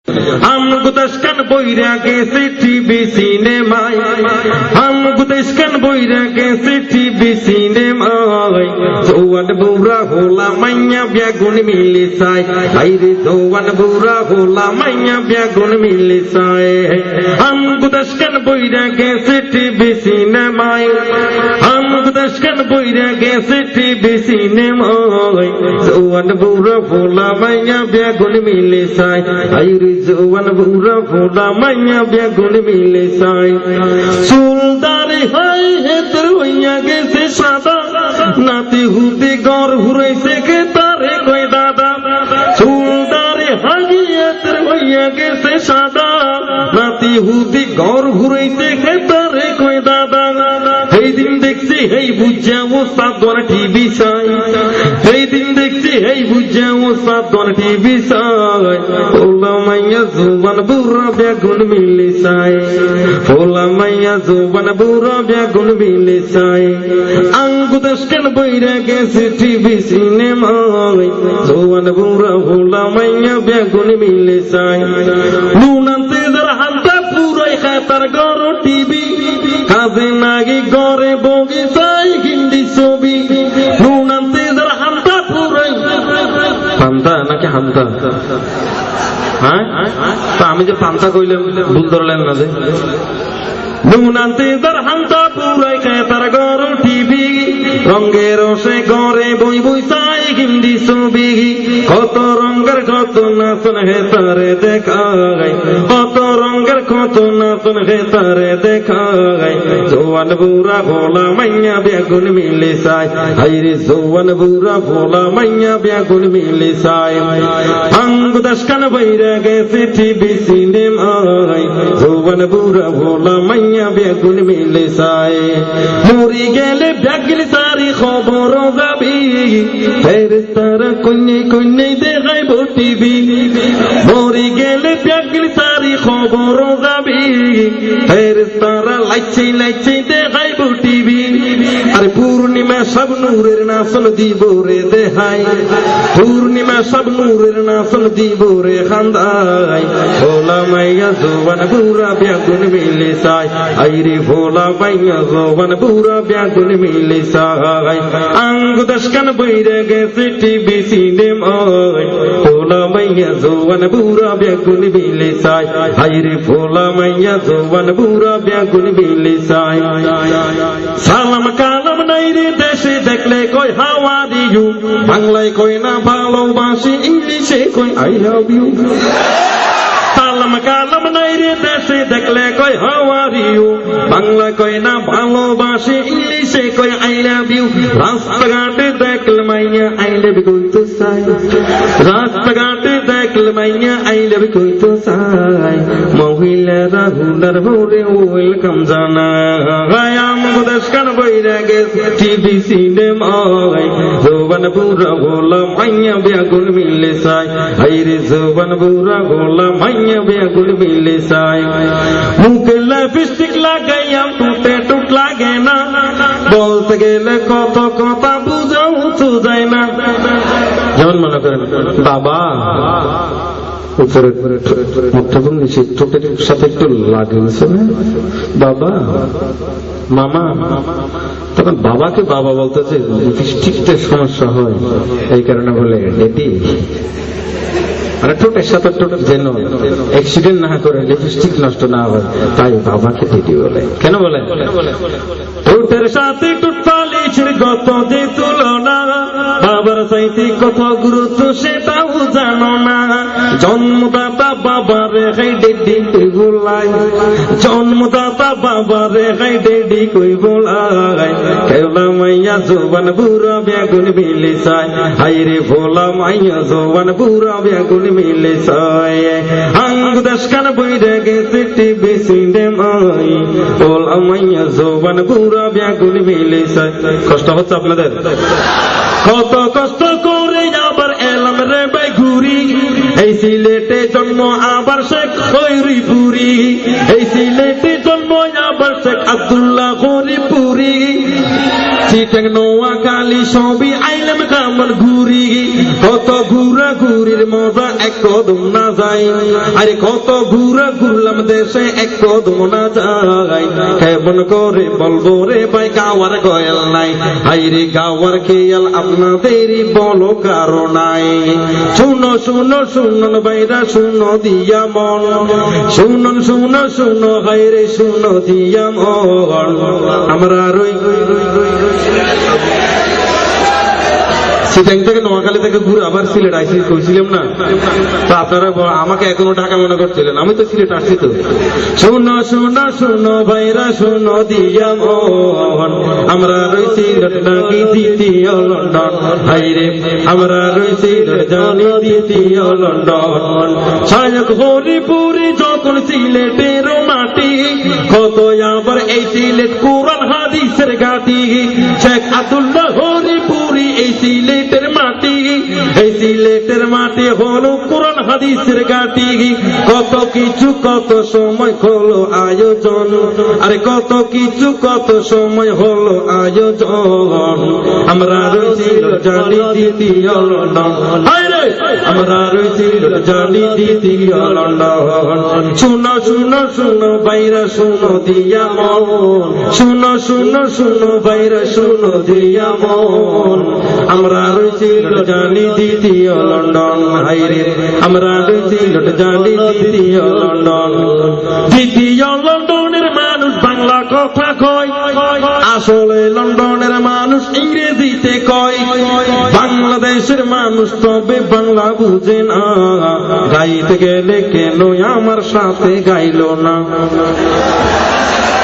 हमको दशकन बोइरा कैसे टीवी सिनेमाय हमको दशकन बोइरा कैसे टीवी सिनेमाय जोवन बुरा होला मैया ब्यागुन मिले साय आइरे जोवन बुरा होला मैया ब्यागुन मिले साय हमको दशकन बोइरा कैसे टीवी सिनेमाय हमको दशकन बोइरा कैसे टीवी सिनेमाय जोवन बुरा होला मैया ब्यागुन मिले साय आइरे जोवन बुरा होला मैया ब्यागुन मिले साय सुलदारे हाय हे तरवैया कैसे सादा नाती हुते गौर घुराइसे के तारे कोई दादा सुलदारे हाय हे तरवैया कैसे सादा नाती हुते गौर घुराइसे के तारे कोई दादा এই দিন দেখছি এই বুঝা ও সাদর টিভি সাই এই দিন দেখছি এই বুঝা ও সাদর টিভি সাই ওলা মাইয়া জুবান বুড়া বেগুন মিলে সাই ওলা মাইয়া জুবান বুড়া বেগুন মিলে সাই আঙ্গু দশকন বইরা গেছে টিভি সিনেমায় জুবান বুড়া ওলা মাইয়া বেগুন মিলে সাই নুনান্তে যারা হালটা পুরাই খাতার গর টিভি কাজে নাগি গরে বগি সাই হিন্দি ছবি নুনান্তে যারা হামতা পুরাই হামতা নাকি হামতা হ্যাঁ তা আমি যে পান্তা কইলাম ভুল ধরলেন না যে নুনান্তে যারা হামতা পুরাই খায় তার গর টিভি রঙের রসে গরে বই বই সাই হিন্দি ছবি কত রঙের কত নাচন হে তারে দেখায় কত রঙের কত নাচন হে তারে দেখায় জোয়ান বুড়া ভোলা মাইয়া বেগুন মিলে সাই হাইরে জোয়ান বুড়া ভোলা মাইয়া বেগুন মিলে সাই আঙ্গ দশকন বইরা গেছে টিভি সিনেমায় জোয়ান বুড়া ভোলা মাইয়া বেগুন মিলে সাই মরি গেলে ব্যাগিল সারি খবর যাবি ফেরেশতারা কইনে কইনে দেখাইব টিভি মরি গেলে ব্যাগিল সারি খবর যাবি ফেরেশতারা লাইছে লাইছে দেখাইব টিভি আরে পূর্ণিমা সব নূরের নাচন দিব রে দেখাই পূর্ণিমা সব নূরের নাচন দিব রে খান্দাই ভোলা মাইয়া জোয়ান বুড়া বেগুন মিলে সাই আইরে ভোলা মাইয়া জোয়ান বুড়া বেগুন মিলে সাই আঙ্গ দশকন বইরা গেছে টিভি সিনেমায় ভোলা মাইয়া জোয়ান বুড়া বেগুন মিলে সাই আইরে ভোলা মাইয়া জোয়ান বুড়া বেগুন মিলে সাই সালাম কালাম নাই রে দেশে দেখলে কই হাউ আর ইউ বাংলায় কই না ভালোবাসি ইংলিশে কই আই লাভ ইউ সালাম কালাম নাই রে দেশে দেখলে কই হাউ আর ইউ বাংলা কই না ভালোবাসি ইংলিশে কই আই লাভ ইউ রাস্তাঘাটে দেখলে মাইয়া আই লাভ ইউ কইতো সাই রাস্তাঘাটে দেখলে মাইয়া আই লাভ ইউ কইতো সাই মহিলারা হুনার ভরে ওয়েলকাম জানায় আমগো দশকন বইরা গেছে টিভি সিনেমায় জোবান বুড়া ভোলা মাইয়া বেগুন মিলে সাই হাইরে জোবান বুড়া ভোলা মাইয়া বেগুন মিলে সাই মুখে লিপস্টিক লাগাইয়াম টুটে টুট লাগে না বলতে গেলে কত কথা বুঝাও যায় না যেমন মনে করেন বাবা উপরে মুখটা নিচে ঠোঁটের সাথে একটু লাগিয়েছে না বাবা মামা তখন বাবাকে বাবা বলতেছে লিপস্টিকটা সমস্যা হয় এই কারণে বলে ডেডি আর ঠোঁটের সাথে ঠোঁট যেন অ্যাক্সিডেন্ট না করে লিপস্টিক নষ্ট না হয় তাই বাবাকে ডেডি বলে কেন বলে ঠোঁটের সাথে ঠোঁট পালিশের কত যে তুলনা বাবার চাইতে কত গুরুত্ব সেটাও জানো না জন্মদাতা বাবারে হাই ডেডি কই বলাই জন্মদাতা বাবারে হাই ডেডি কই বলাই কেওলা মাইয়া জোবান বুড়া বেগুন মিলে সাই হাইরে ভোলা মাইয়া জোবান বুড়া বেগুন মিলে সাই আঙ্গ দশকন বইরা গেছে টিভি সিনেমায় ভোলা মাইয়া জোবান বুড়া বেগুন মিলে সাই কষ্ট হচ্ছে আপনাদের কত কষ্ট করে আবার এলাম রে ভাই ঘুরি এই সিলেটে জন্ম আবার শেখ খৈরিপুরি এই সিলেটে জন্ম আবার শেখ আব্দুল্লাহ খৈরিপুরি চিটাং নোয়াখালী সবই আইলাম কামাল ঘুরি কত ঘুরা ঘুরির মজা এক কদম না যায় আরে কত ঘুরা ঘুরলাম দেশে এক কদম না যায় কেমন করে বলবো রে ভাই গাওয়ার গয়াল নাই হাইরে গাওয়ার খেয়াল আপনাদেরই বলো কারো নাই শুনো শুনো শুনুন ভাইরা শুনো দিয়া মন শুনুন শুনো শুনো হাইরে শুনো দিয়া মন আমরা রই চিটাং থেকে নোয়াখালী থেকে ঘুরে আবার সিলেট আইসি কইছিলাম না তো আপনারা আমাকে এখনো ঢাকা মনে করছিলেন আমি তো সিলেট আসছি তো শুনো শুনো শুনো ভাইরা শুনো দিয়া মন আমরা রয়েছি নাকি দ্বিতীয় লন্ডন হাইরে আমরা রয়েছি জানি দ্বিতীয় লন্ডন সায়ক হরিপুরি যখন সিলেটের মাটি কত আবার এই সিলেট কোরআন হাদিসের ঘাটি শেখ আব্দুল্লাহ হরিপুরি এই সিলেটের মাটি এই সিলেটের মাটি হলো কোরআন হাদিসের ঘাটি কত কিছু কত সময় হলো আয়োজন আরে কত কিছু কত সময় হলো আয়োজন আমরা রয়েছি জানি দ্বিতীয় লন্ডন আমরা রয়েছি জানি দ্বিতীয় লন্ডন শুনো শুনো শুনো বাইরা শুনো দিয়া মন শুনো শুনো শুনো বাইরা শুনো দিয়া মন আমরা রয়েছি জানি দ্বিতীয় লন্ডন হাইরে আমরা রয়েছি জানি দ্বিতীয় লন্ডন দ্বিতীয় লন্ডনের মানুষ বাংলা কথা কয় আসলে লন্ডনের মানুষ ইংরেজিতে কয় বাংলাদেশের মানুষ তবে বাংলা বুঝে না গাইতে গেলে কেন আমার সাথে গাইল না